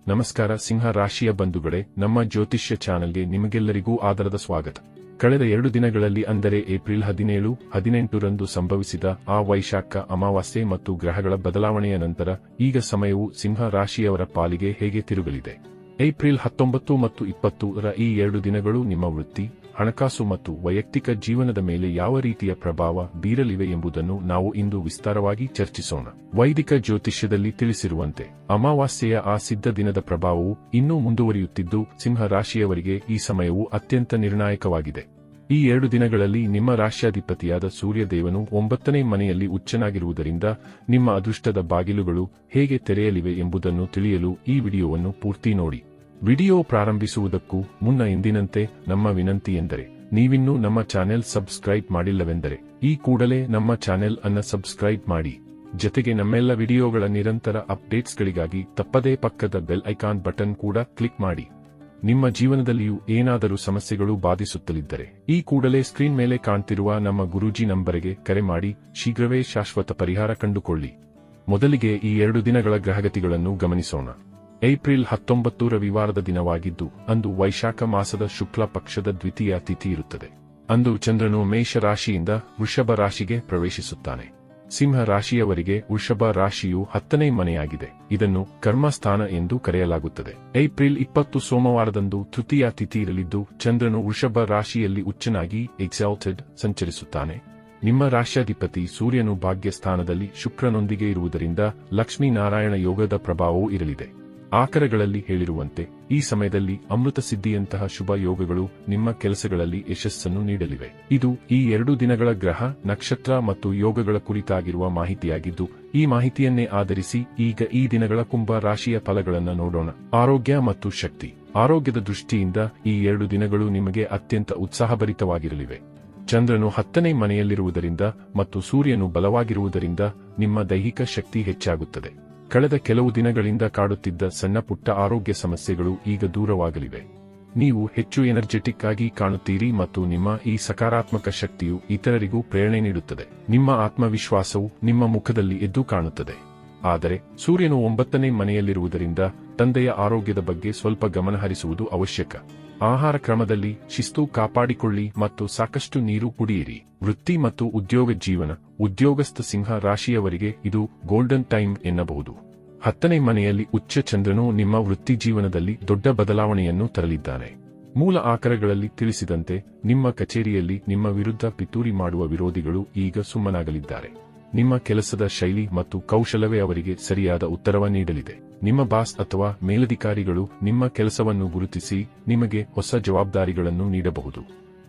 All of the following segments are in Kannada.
ನಮಸ್ಕಾರ ಸಿಂಹ ರಾಶಿಯ ಬಂಧುಗಳೇ, ನಮ್ಮ ಜ್ಯೋತಿಷ್ಯ ಚಾನೆಲ್ಗೆ ನಿಮಗೆಲ್ಲರಿಗೂ ಆದರದ ಸ್ವಾಗತ. ಕಳೆದ 2 ದಿನಗಳಲ್ಲಿ ಅಂದರೆ ಏಪ್ರಿಲ್ 17, 18ರಂದು ಸಂಭವಿಸಿದ ಆ ವೈಶಾಖ ಅಮಾವಾಸ್ಯೆ ಮತ್ತು ಗ್ರಹಗಳ ಬದಲಾವಣೆಯ ನಂತರ ಈಗ ಸಮಯವು ಸಿಂಹ ರಾಶಿಯವರ ಪಾಲಿಗೆ ಹೇಗೆ ತಿರುಗಲಿದೆ? ಏಪ್ರಿಲ್ 19 ಮತ್ತು 20ರ ಈ 2 ದಿನಗಳು ನಿಮ್ಮ ವೃತ್ತಿ, ಹಣಕಾಸು ಮತ್ತು ವೈಯಕ್ತಿಕ ಜೀವನದ ಮೇಲೆ ಯಾವ ರೀತಿಯ ಪ್ರಭಾವ ಬೀರಲಿವೆ ಎಂಬುದನ್ನು ನಾವು ಇಂದು ವಿಸ್ತಾರವಾಗಿ ಚರ್ಚಿಸೋಣ. ವೈದಿಕ ಜ್ಯೋತಿಷ್ಯದಲ್ಲಿ ತಿಳಿಸಿರುವಂತೆ ಅಮಾವಾಸ್ಯೆಯ ಆ ಸಿದ್ಧ ದಿನದ ಪ್ರಭಾವವು ಇನ್ನೂ ಮುಂದುವರಿಯುತ್ತಿದ್ದು, ಸಿಂಹ ರಾಶಿಯವರಿಗೆ ಈ ಸಮಯವು ಅತ್ಯಂತ ನಿರ್ಣಾಯಕವಾಗಿದೆ. ಈ 2 ದಿನಗಳಲ್ಲಿ ನಿಮ್ಮ ರಾಶ್ಯಾಧಿಪತಿಯಾದ ಸೂರ್ಯದೇವನು 9ನೇ ಮನೆಯಲ್ಲಿ ಉಚ್ಚನಾಗಿರುವುದರಿಂದ ನಿಮ್ಮ ಅದೃಷ್ಟದ ಬಾಗಿಲುಗಳು ಹೇಗೆ ತೆರೆಯಲಿವೆ ಎಂಬುದನ್ನು ತಿಳಿಯಲು ಈ ವಿಡಿಯೋವನ್ನು ಪೂರ್ತಿ ನೋಡಿ. ವಿಡಿಯೋ ಪ್ರಾರಂಭಿಸುವುದಕ್ಕೂ ಮುನ್ನ ಎಂದಿನಂತೆ ನಮ್ಮ ವಿನಂತಿ ಎಂದರೆ, ನೀವಿನ್ನೂ ನಮ್ಮ ಚಾನೆಲ್ ಸಬ್ಸ್ಕ್ರೈಬ್ ಮಾಡಿಲ್ಲವೆಂದರೆ ಈ ಕೂಡಲೇ ನಮ್ಮ ಚಾನೆಲ್ ಅನ್ನು ಸಬ್ಸ್ಕ್ರೈಬ್ ಮಾಡಿ. ಜೊತೆಗೆ ನಮ್ಮೆಲ್ಲ ವಿಡಿಯೋಗಳ ನಿರಂತರ ಅಪ್ಡೇಟ್ಸ್ಗಳಿಗಾಗಿ ತಪ್ಪದೇ ಪಕ್ಕದ ಬೆಲ್ ಐಕಾನ್ ಬಟನ್ ಕೂಡ ಕ್ಲಿಕ್ ಮಾಡಿ. ನಿಮ್ಮ ಜೀವನದಲ್ಲಿಯೂ ಏನಾದರೂ ಸಮಸ್ಯೆಗಳು ಬಾಧಿಸುತ್ತಲಿದ್ದರೆ ಈ ಕೂಡಲೇ ಸ್ಕ್ರೀನ್ ಮೇಲೆ ಕಾಣ್ತಿರುವ ನಮ್ಮ ಗುರೂಜಿ ನಂಬರಿಗೆ ಕರೆ ಮಾಡಿ ಶೀಘ್ರವೇ ಶಾಶ್ವತ ಪರಿಹಾರ ಕಂಡುಕೊಳ್ಳಿ. ಮೊದಲಿಗೆ ಈ 2 ದಿನಗಳ ಗ್ರಹಗತಿಗಳನ್ನು ಗಮನಿಸೋಣ. ಏಪ್ರಿಲ್ 19 ರವಿವಾರದ ದಿನವಾಗಿದ್ದು, ಅಂದು ವೈಶಾಖ ಮಾಸದ ಶುಕ್ಲ ಪಕ್ಷದ ದ್ವಿತೀಯ ತಿಥಿ ಇರುತ್ತದೆ. ಅಂದು ಚಂದ್ರನು ಮೇಷ ರಾಶಿಯಿಂದ ವೃಷಭ ರಾಶಿಗೆ ಪ್ರವೇಶಿಸುತ್ತಾನೆ. ಸಿಂಹ ರಾಶಿಯವರಿಗೆ ವೃಷಭ ರಾಶಿಯು 10ನೇ ಮನೆಯಾಗಿದೆ. ಇದನ್ನು ಕರ್ಮಸ್ಥಾನ ಎಂದು ಕರೆಯಲಾಗುತ್ತದೆ. ಏಪ್ರಿಲ್ 20 ಸೋಮವಾರದಂದು ತೃತೀಯ ತಿಥಿ ಇರಲಿದ್ದು, ಚಂದ್ರನು ವೃಷಭ ರಾಶಿಯಲ್ಲಿ ಉಚ್ಚನಾಗಿ ಎಕ್ಸಾಲ್ಟೆಡ್ ಸಂಚರಿಸುತ್ತಾನೆ. ನಿಮ್ಮ ರಾಶ್ಯಾಧಿಪತಿ ಸೂರ್ಯನು ಭಾಗ್ಯಸ್ಥಾನದಲ್ಲಿ ಶುಕ್ರನೊಂದಿಗೆ ಇರುವುದರಿಂದ ಲಕ್ಷ್ಮೀನಾರಾಯಣ ಯೋಗದ ಪ್ರಭಾವವೂ ಇರಲಿದೆ. ಆಕರಗಳಲ್ಲಿ ಹೇಳಿರುವಂತೆ ಈ ಸಮಯದಲ್ಲಿ ಅಮೃತ ಸಿದ್ಧಿಯಂತಹ ಶುಭ ಯೋಗಗಳು ನಿಮ್ಮ ಕೆಲಸಗಳಲ್ಲಿ ಯಶಸ್ಸನ್ನು ನೀಡಲಿವೆ. ಇದು ಈ 2 ದಿನಗಳ ಗ್ರಹ, ನಕ್ಷತ್ರ ಮತ್ತು ಯೋಗಗಳ ಕುರಿತಾಗಿರುವ ಮಾಹಿತಿಯಾಗಿದ್ದು, ಈ ಮಾಹಿತಿಯನ್ನೇ ಆಧರಿಸಿ ಈಗ ಈ ದಿನಗಳ ಕುಂಭ ರಾಶಿಯ ಫಲಗಳನ್ನು ನೋಡೋಣ. ಆರೋಗ್ಯ ಮತ್ತು ಶಕ್ತಿ. ಆರೋಗ್ಯದ ದೃಷ್ಟಿಯಿಂದ ಈ 2 ದಿನಗಳು ನಿಮಗೆ ಅತ್ಯಂತ ಉತ್ಸಾಹಭರಿತವಾಗಿರಲಿವೆ. ಚಂದ್ರನು 10ನೇ ಮನೆಯಲ್ಲಿರುವುದರಿಂದ ಮತ್ತು ಸೂರ್ಯನು ಬಲವಾಗಿರುವುದರಿಂದ ನಿಮ್ಮ ದೈಹಿಕ ಶಕ್ತಿ ಹೆಚ್ಚಾಗುತ್ತದೆ. ಕಳೆದ ಕೆಲವು ದಿನಗಳಿಂದ ಕಾಡುತ್ತಿದ್ದ ಸಣ್ಣ ಪುಟ್ಟ ಆರೋಗ್ಯ ಸಮಸ್ಯೆಗಳು ಈಗ ದೂರವಾಗಲಿವೆ. ನೀವು ಹೆಚ್ಚು ಎನರ್ಜೆಟಿಕ್ ಆಗಿ ಕಾಣುತ್ತೀರಿ ಮತ್ತು ನಿಮ್ಮ ಈ ಸಕಾರಾತ್ಮಕ ಶಕ್ತಿಯು ಇತರರಿಗೂ ಪ್ರೇರಣೆ ನೀಡುತ್ತದೆ. ನಿಮ್ಮ ಆತ್ಮವಿಶ್ವಾಸವು ನಿಮ್ಮ ಮುಖದಲ್ಲಿ ಎದ್ದು ಕಾಣುತ್ತದೆ. ಆದರೆ ಸೂರ್ಯನು 9ನೇ ಮನೆಯಲ್ಲಿರುವುದರಿಂದ ತಂದೆಯ ಆರೋಗ್ಯದ ಬಗ್ಗೆ ಸ್ವಲ್ಪ ಗಮನಹರಿಸುವುದು ಅವಶ್ಯಕ. ಆಹಾರ ಕ್ರಮದಲ್ಲಿ ಶಿಸ್ತು ಕಾಪಾಡಿಕೊಳ್ಳಿ ಮತ್ತು ಸಾಕಷ್ಟು ನೀರು ಕುಡಿಯಿರಿ. ವೃತ್ತಿ ಮತ್ತು ಉದ್ಯೋಗ ಜೀವನ. ಉದ್ಯೋಗಸ್ಥ ಸಿಂಹ ರಾಶಿಯವರಿಗೆ ಇದು ಗೋಲ್ಡನ್ ಟೈಮ್ ಎನ್ನಬಹುದು. 10ನೇ ಮನೆಯಲ್ಲಿ ಉಚ್ಚ ಚಂದ್ರನು ನಿಮ್ಮ ವೃತ್ತಿ ಜೀವನದಲ್ಲಿ ದೊಡ್ಡ ಬದಲಾವಣೆಯನ್ನು ತರಲಿದ್ದಾನೆ. ಮೂಲ ಆಕರಗಳಲ್ಲಿ ತಿಳಿಸಿದಂತೆ ನಿಮ್ಮ ಕಚೇರಿಯಲ್ಲಿ ನಿಮ್ಮ ವಿರುದ್ಧ ಪಿತೂರಿ ಮಾಡುವ ವಿರೋಧಿಗಳು ಈಗ ಸುಮ್ಮನಾಗಲಿದ್ದಾರೆ. ನಿಮ್ಮ ಕೆಲಸದ ಶೈಲಿ ಮತ್ತು ಕೌಶಲವೇ ಅವರಿಗೆ ಸರಿಯಾದ ಉತ್ತರವ ನೀಡಲಿದೆ. ನಿಮ್ಮ ಬಾಸ್ ಅಥವಾ ಮೇಲಧಿಕಾರಿಗಳು ನಿಮ್ಮ ಕೆಲಸವನ್ನು ಗುರುತಿಸಿ ನಿಮಗೆ ಹೊಸ ಜವಾಬ್ದಾರಿಗಳನ್ನು ನೀಡಬಹುದು.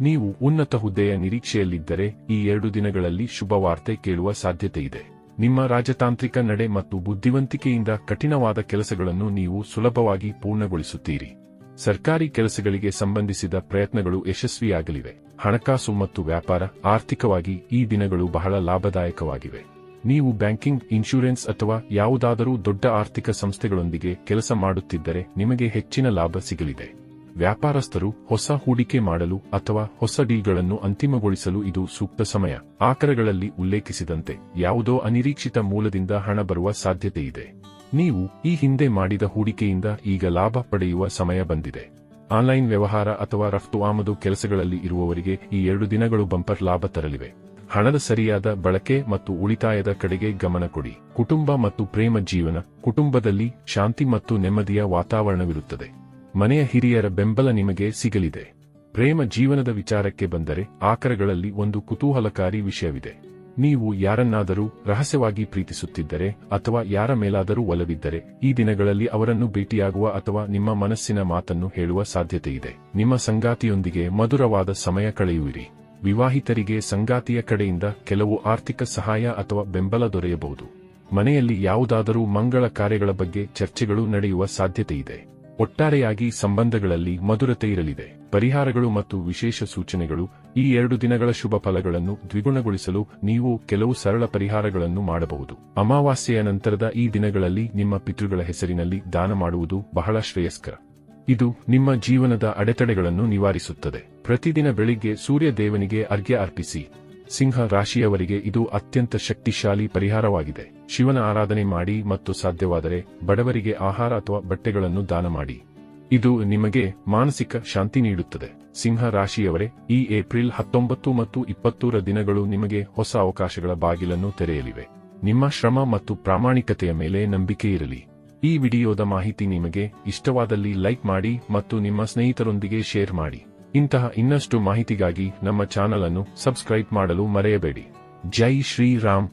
ನೀವು ಉನ್ನತ ಹುದ್ದೆಯ ನಿರೀಕ್ಷೆಯಲ್ಲಿದ್ದರೆ ಈ 2 ದಿನಗಳಲ್ಲಿ ಶುಭವಾರ್ತೆ ಕೇಳುವ ಸಾಧ್ಯತೆಯಿದೆ. ನಿಮ್ಮ ರಾಜತಾಂತ್ರಿಕ ನಡೆ ಮತ್ತು ಬುದ್ಧಿವಂತಿಕೆಯಿಂದ ಕಠಿಣವಾದ ಕೆಲಸಗಳನ್ನು ನೀವು ಸುಲಭವಾಗಿ ಪೂರ್ಣಗೊಳಿಸುತ್ತೀರಿ. ಸರ್ಕಾರಿ ಕೆಲಸಗಳಿಗೆ ಸಂಬಂಧಿಸಿದ ಪ್ರಯತ್ನಗಳು ಯಶಸ್ವಿಯಾಗಲಿವೆ. ಹಣಕಾಸು ಮತ್ತು ವ್ಯಾಪಾರ. ಆರ್ಥಿಕವಾಗಿ ಈ ದಿನಗಳು ಬಹಳ ಲಾಭದಾಯಕವಾಗಿವೆ. ನೀವು ಬ್ಯಾಂಕಿಂಗ್, ಇನ್ಶೂರೆನ್ಸ್ ಅಥವಾ ಯಾವುದಾದರೂ ದೊಡ್ಡ ಆರ್ಥಿಕ ಸಂಸ್ಥೆಗಳೊಂದಿಗೆ ಕೆಲಸ ಮಾಡುತ್ತಿದ್ದರೆ ನಿಮಗೆ ಹೆಚ್ಚಿನ ಲಾಭ ಸಿಗಲಿದೆ. ವ್ಯಾಪಾರಸ್ಥರು ಹೊಸ ಹೂಡಿಕೆ ಮಾಡಲು ಅಥವಾ ಹೊಸ ಡೀಲ್ಗಳನ್ನು ಅಂತಿಮಗೊಳಿಸಲು ಇದು ಸೂಕ್ತ ಸಮಯ. ಆಕರಗಳಲ್ಲಿ ಉಲ್ಲೇಖಿಸಿದಂತೆ ಯಾವುದೋ ಅನಿರೀಕ್ಷಿತ ಮೂಲದಿಂದ ಹಣ ಬರುವ ಸಾಧ್ಯತೆಯಿದೆ. ನೀವು ಈ ಹಿಂದೆ ಮಾಡಿದ ಹೂಡಿಕೆಯಿಂದ ಈಗ ಲಾಭ ಪಡೆಯುವ ಸಮಯ ಬಂದಿದೆ. ಆನ್ಲೈನ್ ವ್ಯವಹಾರ ಅಥವಾ ರಫ್ತು ಆಮದು ಕೆಲಸಗಳಲ್ಲಿ ಇರುವವರಿಗೆ ಈ 2 ದಿನಗಳು ಬಂಪರ್ ಲಾಭ ತರಲಿವೆ. ಹಣದ ಸರಿಯಾದ ಬಳಕೆ ಮತ್ತು ಉಳಿತಾಯದ ಕಡೆಗೆ ಗಮನ ಕೊಡಿ. ಕುಟುಂಬ ಮತ್ತು ಪ್ರೇಮ ಜೀವನ. ಕುಟುಂಬದಲ್ಲಿ ಶಾಂತಿ ಮತ್ತು ನೆಮ್ಮದಿಯ ವಾತಾವರಣವಿರುತ್ತದೆ. ಮನೆಯ ಹಿರಿಯರ ಬೆಂಬಲ ನಿಮಗೆ ಸಿಗಲಿದೆ. ಪ್ರೇಮ ಜೀವನದ ವಿಚಾರಕ್ಕೆ ಬಂದರೆ ಆಕರಗಳಲ್ಲಿ ಒಂದು ಕುತೂಹಲಕಾರಿ ವಿಷಯವಿದೆ. ನೀವು ಯಾರನ್ನಾದರೂ ರಹಸ್ಯವಾಗಿ ಪ್ರೀತಿಸುತ್ತಿದ್ದರೆ ಅಥವಾ ಯಾರ ಮೇಲಾದರೂ ಒಲವಿದ್ದರೆ ಈ ದಿನಗಳಲ್ಲಿ ಅವರನ್ನು ಭೇಟಿಯಾಗುವ ಅಥವಾ ನಿಮ್ಮ ಮನಸ್ಸಿನ ಮಾತನ್ನು ಹೇಳುವ ಸಾಧ್ಯತೆಯಿದೆ. ನಿಮ್ಮ ಸಂಗಾತಿಯೊಂದಿಗೆ ಮಧುರವಾದ ಸಮಯ ಕಳೆಯುವಿರಿ. ವಿವಾಹಿತರಿಗೆ ಸಂಗಾತಿಯ ಕಡೆಯಿಂದ ಕೆಲವು ಆರ್ಥಿಕ ಸಹಾಯ ಅಥವಾ ಬೆಂಬಲ ದೊರೆಯಬಹುದು. ಮನೆಯಲ್ಲಿ ಯಾವುದಾದರೂ ಮಂಗಳ ಕಾರ್ಯಗಳ ಬಗ್ಗೆ ಚರ್ಚೆಗಳು ನಡೆಯುವ ಸಾಧ್ಯತೆಯಿದೆ. ಒಟ್ಟಾರೆಯಾಗಿ ಸಂಬಂಧಗಳಲ್ಲಿ ಮಧುರತೆ ಇರಲಿದೆ. ಪರಿಹಾರಗಳು ಮತ್ತು ವಿಶೇಷ ಸೂಚನೆಗಳು. ಈ 2 ದಿನಗಳ ಶುಭ ಫಲಗಳನ್ನು ದ್ವಿಗುಣಗೊಳಿಸಲು ನೀವು ಕೆಲವು ಸರಳ ಪರಿಹಾರಗಳನ್ನು ಮಾಡಬಹುದು. ಅಮಾವಾಸ್ಯೆಯ ನಂತರದ ಈ ದಿನಗಳಲ್ಲಿ ನಿಮ್ಮ ಪಿತೃಗಳ ಹೆಸರಿನಲ್ಲಿ ದಾನ ಮಾಡುವುದು ಬಹಳ ಶ್ರೇಯಸ್ಕರ. ಇದು ನಿಮ್ಮ ಜೀವನದ ಅಡೆತಡೆಗಳನ್ನು ನಿವಾರಿಸುತ್ತದೆ. ಪ್ರತಿದಿನ ಬೆಳಿಗ್ಗೆ ಸೂರ್ಯ ದೇವನಿಗೆ ಅರ್ಘ್ಯ ಅರ್ಪಿಸಿ. ಸಿಂಹ ರಾಶಿಯವರಿಗೆ ಇದು ಅತ್ಯಂತ ಶಕ್ತಿಶಾಲಿ ಪರಿಹಾರವಾಗಿದೆ. ಶಿವನ ಆರಾಧನೆ ಮಾಡಿ ಮತ್ತು ಸಾಧ್ಯವಾದರೆ ಬಡವರಿಗೆ ಆಹಾರ ಅಥವಾ ಬಟ್ಟೆಗಳನ್ನು ದಾನ ಮಾಡಿ. ಇದು ನಿಮಗೆ ಮಾನಸಿಕ ಶಾಂತಿ ನೀಡುತ್ತದೆ. ಸಿಂಹ ರಾಶಿಯವರೇ, ಈ ಏಪ್ರಿಲ್ 19 ಮತ್ತು 20ರ ದಿನಗಳು ನಿಮಗೆ ಹೊಸ ಅವಕಾಶಗಳ ಬಾಗಿಲನ್ನು ತೆರೆಯಲಿವೆ. ನಿಮ್ಮ ಶ್ರಮ ಮತ್ತು ಪ್ರಾಮಾಣಿಕತೆಯ ಮೇಲೆ ನಂಬಿಕೆ ಇರಲಿ. ಈ ವಿಡಿಯೋದ ಮಾಹಿತಿ ನಿಮಗೆ ಇಷ್ಟವಾದಲ್ಲಿ ಲೈಕ್ ಮಾಡಿ ಮತ್ತು ನಿಮ್ಮ ಸ್ನೇಹಿತರೊಂದಿಗೆ ಶೇರ್ ಮಾಡಿ. ಇಂತಹ ಇನ್ನಷ್ಟು ಮಾಹಿತಿಗಾಗಿ ನಮ್ಮ ಚಾನಲ್ ಅನ್ನು ಸಬ್ಸ್ಕ್ರೈಬ್ ಮಾಡಲು ಮರೆಯಬೇಡಿ. ಜೈ ಶ್ರೀರಾಮ್.